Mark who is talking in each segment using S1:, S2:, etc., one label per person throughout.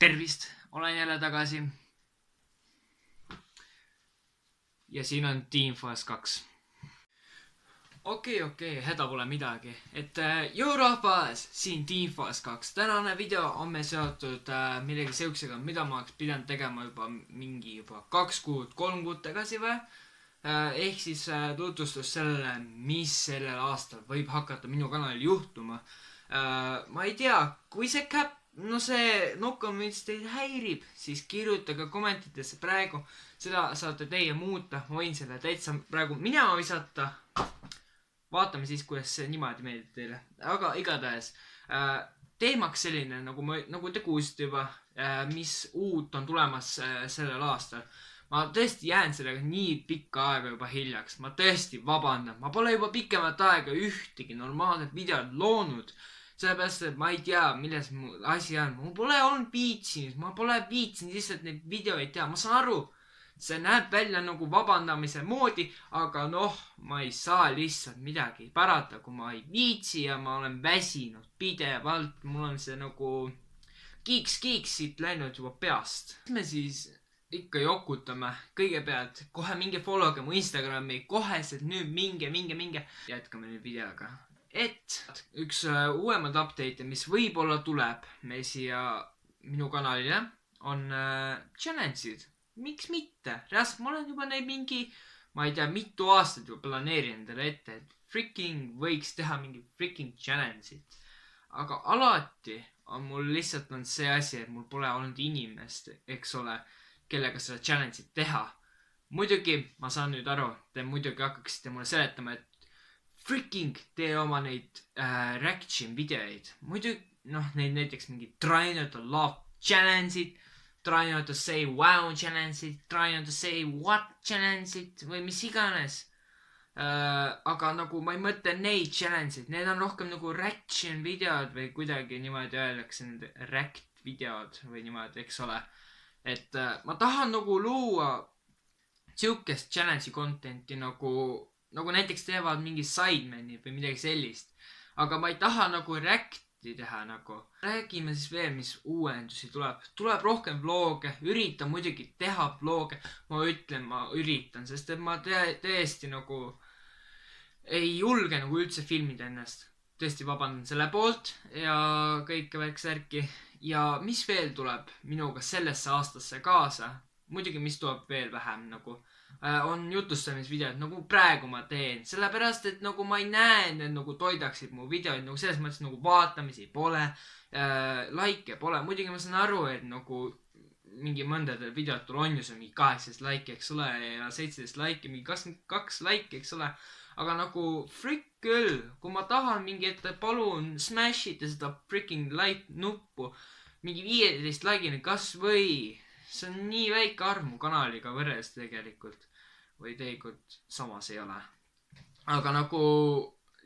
S1: Tervist, olen jälle tagasi. Ja siin on Team Fast 2. Okei, häda pole midagi. Joo rahvas, siin Team Fast 2. Tänane video on me seotud millegi seuksega, mida ma oleks pidanud tegema juba 2 kuud, 3 kuud tagasi või? Ehk siis tutvustus sellele, mis sellel aastal võib hakata minu kanalil juhtuma. Ma ei tea, kui see see nokk mis teid häirib, siis kirjutage kommentidesse praegu. Seda saate teie muuta, ma võin selle täitsa praegu minema visata. Vaatame siis, kuidas see niimoodi meeldib teile. Aga igatahes, teemaks selline, nagu te kuulsite juba, mis uut on tulemas sellel aastal. Ma tõesti jään sellega nii pikka aega juba hiljaks. Ma tõesti vabandan. Ma pole juba pikemat aega ühtegi normaalset videot loonud. Sellepärast, et ma ei tea, milles mu asi on. Mul pole olnud viitsinud. Ma pole viitsinud lihtsalt neid videoid teha. Ma saan aru, see näeb välja nagu vabandamise moodi, aga ma ei saa lihtsalt midagi parata, kui ma ei viitsi ja ma olen väsinud pidevalt. Mul on see nagu kiiks siit läinud juba peast. Me siis ikka jokutame. Kõigepealt kohe minge followge mu Instagrami. Koheselt nüüd minge. Jätkame nüüd videoga. Üks uuemad update, mis võib-olla tuleb me siia minu kanalile, on challenge'id. Miks mitte? Reaalselt ma olen juba neid ma ei tea, mitu aastat juba planeerinud endale ette, et freaking võiks teha mingi freaking challenge'id. Aga alati on mul lihtsalt see asi, et mul pole olnud inimest, eks ole, kellega seda challenge'id teha. Muidugi, ma saan nüüd aru, te muidugi hakkaksite mulle seletama, et freaking tee oma neid reaction videoid. Muidugi, neid näiteks mingi try not to laugh challenge'id, try not to say wow challenge'id, try not to say what challenge'id või mis iganes. Aga nagu ma ei mõtle neid challenge'id, need on rohkem nagu reaction videod või kuidagi niimoodi öeldakse, need react videod või niimoodi, eks ole. Et ma tahan nagu luua siukest challenge'i content'i nagu näiteks teevad mingi sidemenid või midagi sellist. Aga ma ei taha nagu react'i teha nagu. Räägime siis veel, mis uuendusi tuleb. Tuleb rohkem vlooge. Üritan muidugi teha vlooge. Ma üritan, sest et ma tõesti nagu ei julge nagu üldse filmida ennast. Tõesti vabandan selle poolt ja kõike väikse särki. Ja mis veel tuleb minuga sellesse aastasse kaasa? Muidugi, mis tuleb veel vähem nagu on jutustamisvideod, nagu praegu ma teen. Sellepärast, et nagu ma ei näe, need nagu toidaksid mu videoid, nagu selles mõttes nagu vaatamisi pole, like pole. Muidugi ma saan aru, et nagu mingi mõndadel videotul on ju see mingi 18 like, eks ole, ja 17 like, mingi 22 like, eks ole. Aga nagu frick küll, kui ma tahan mingi, et palun smashite seda freaking like nuppu, mingi 15 like'ini kas või. See on nii väike arv mu kanaliga võrres tegelikult. Või tegelikult samas ei ole. Aga nagu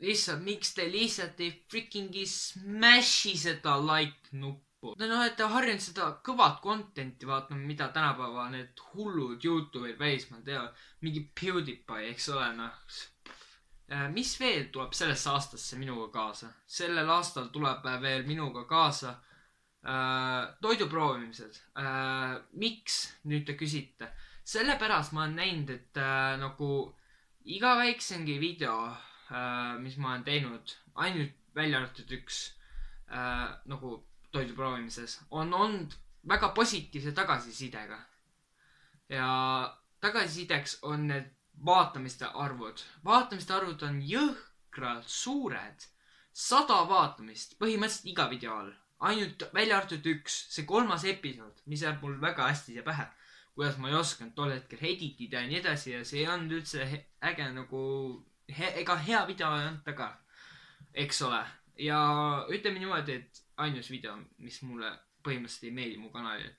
S1: lihtsalt, miks te lihtsalt ei freakingi smashi seda like nuppu? Et te harjunud seda kõvat contenti vaatama, mida tänapäeva need hullud YouTube'id välismaal teevad. Mingi PewDiePie, eks ole. Mis veel tuleb sellesse aastasse minuga kaasa? Sellel aastal tuleb veel minuga kaasa toidu proovimised. Miks? Nüüd te küsite. Sellepärast ma olen näinud, et nagu iga väiksemgi video, mis ma olen teinud, ainult välja arvatud üks nagu toidu proovimises, on olnud väga positiivse tagasisidega. Ja tagasisideks on need vaatamiste arvud. Vaatamiste arvud on jõhkralt suured. 100 vaatamist põhimõtteliselt iga video all. Ainult välja arvatud üks, see 3. episood, mis jääb mul väga hästi siia pähe, kuidas ma ei osanud tol hetkel editida ja nii edasi ja see ei olnud üldse äge nagu, ega hea video ei olnud taga, eks ole. Ja ütleme niimoodi, et ainus video, mis mulle põhimõtteliselt ei meeldi mu kanalil.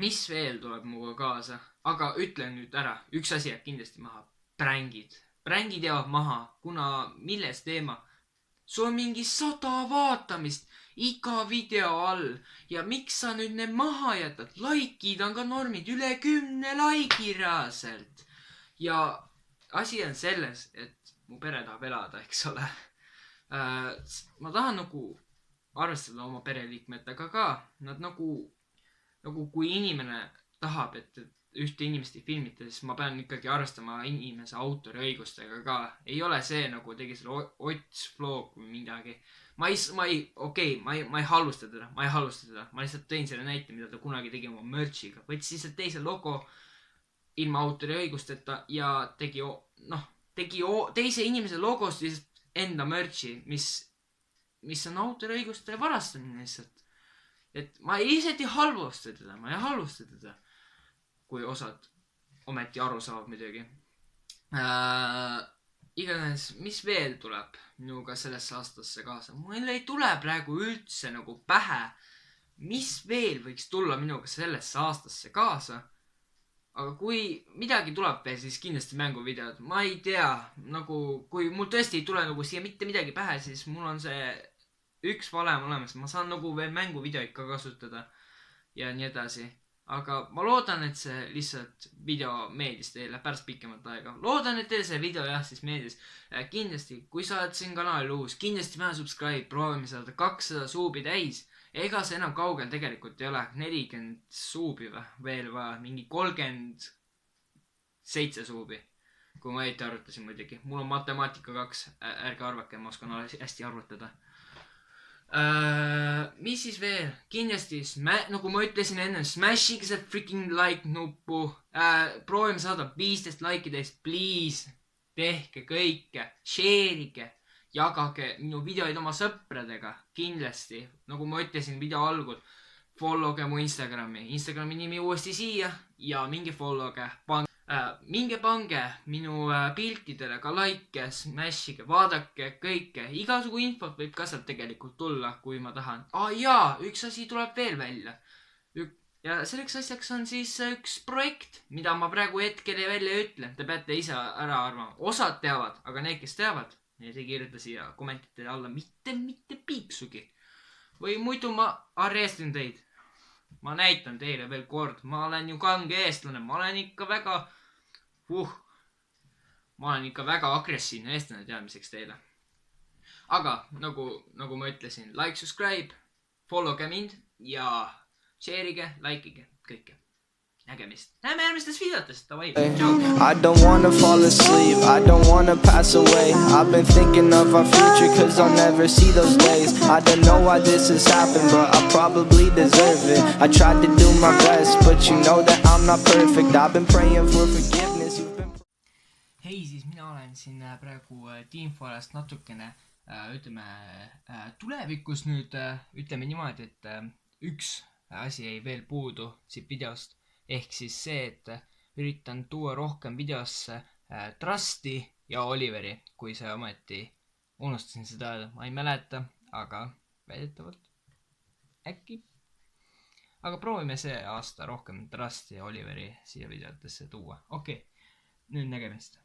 S1: Mis veel tuleb muga kaasa? Aga ütlen nüüd ära, üks asi jääb kindlasti maha. Prängid. Prängid jäävad maha, kuna milles teema? Sul on mingi 100 vaatamist iga video all ja miks sa nüüd need maha jätad? Like'id on ka normid, üle 10 like'i reaalselt. Ja asi on selles, et mu pere tahab elada, eks ole. Ma tahan nagu arvestada oma pereliikmetega ka. Nad nagu kui inimene tahab, et ühte inimest ei filmita, siis ma pean ikkagi arvestama inimese autoriõigustega ka. Ei ole see nagu tegi selle Ots Vlog või midagi. Ma ei halvusta teda. Ma lihtsalt tõin selle näite, mida ta kunagi tegi oma merch'iga. Võttis lihtsalt teise logo ilma autoriõigusteta ja tegi teise inimese logost lihtsalt enda merch'i, mis on autoriõiguste varastamine lihtsalt. Et ma lihtsalt ei halvusta teda. Kui osad ometi aru saavad muidugi. Iganes, mis veel tuleb minuga sellesse aastasse kaasa? Mul ei tule praegu üldse nagu pähe, mis veel võiks tulla minuga sellesse aastasse kaasa. Aga kui midagi tuleb veel, siis kindlasti mänguvideod. Ma ei tea, nagu kui mul tõesti ei tule nagu siia mitte midagi pähe, siis mul on see üks valem olemas. Ma saan nagu veel mänguvideoid ka kasutada ja nii edasi. Aga ma loodan, et see lihtsalt video meeldis teile pärast pikemat aega. Loodan, et teile see video siis meeldis. Kindlasti, kui sa oled siin kanalil uus, kindlasti vähe subscribe, proovime saada 200 suubi täis. Ega see enam kaugel tegelikult ei ole. 40 suubi veel vaja, mingi 37 suubi. Kui ma õieti arvutasin muidugi. Mul on matemaatika 2, ärge arvake, ma oskan hästi arvutada. Mis siis veel? Kindlasti, nagu ma ütlesin enne, smashige see freaking like nuppu. Proovime saada 15 likeidest, please. Tehke kõike, share'ige, jagage minu videoid oma sõpradega. Kindlasti, nagu ma ütlesin video algul, followge mu Instagrami nimi uuesti siia ja minge followge. Minge pange minu piltidele ka like, smashige, vaadake kõike. Igasugu infot võib ka sealt tegelikult tulla, kui ma tahan. Jaa, üks asi tuleb veel välja. Ja selleks asjaks on siis üks projekt, mida ma praegu hetkel välja ütlen. Te peate ise ära arvama. Osad teavad, aga need, kes teavad, need ei kirjuta siia kommentidele alla mitte piiksugi. Või muidu ma arrestin teid. Ma näitan teile veel kord. Ma olen ju kange eestlane. Ma olen ikka väga agressiivne eestlane teadmiseks teile. Aga nagu ma ütlesin, like, subscribe, followge mind ja share'ige, like'ige, kõike. Nägemist. Näeme järgmistes videotes. Davai.
S2: I don't wanna fall asleep, I don't wanna pass away. I've been thinking of our future cause I'll never see those days. I don't know why this has happened but I probably deserve it. I tried to do my best but you know that I'm not perfect. I've been praying for forgiveness.
S1: Hei, siis mina olen siin praegu Teamforest natukene, tulevikus nüüd, ütleme niimoodi, et üks asi jäi veel puudu siit videost. Ehk siis see, et üritan tuua rohkem videosse Trusti ja Oliveri, kui see ometi unustasin seda öelda. Ma ei mäleta, aga väidetavalt äkki. Aga proovime see aasta rohkem Trusti ja Oliveri siia videotesse tuua. Okei, nüüd nägemist.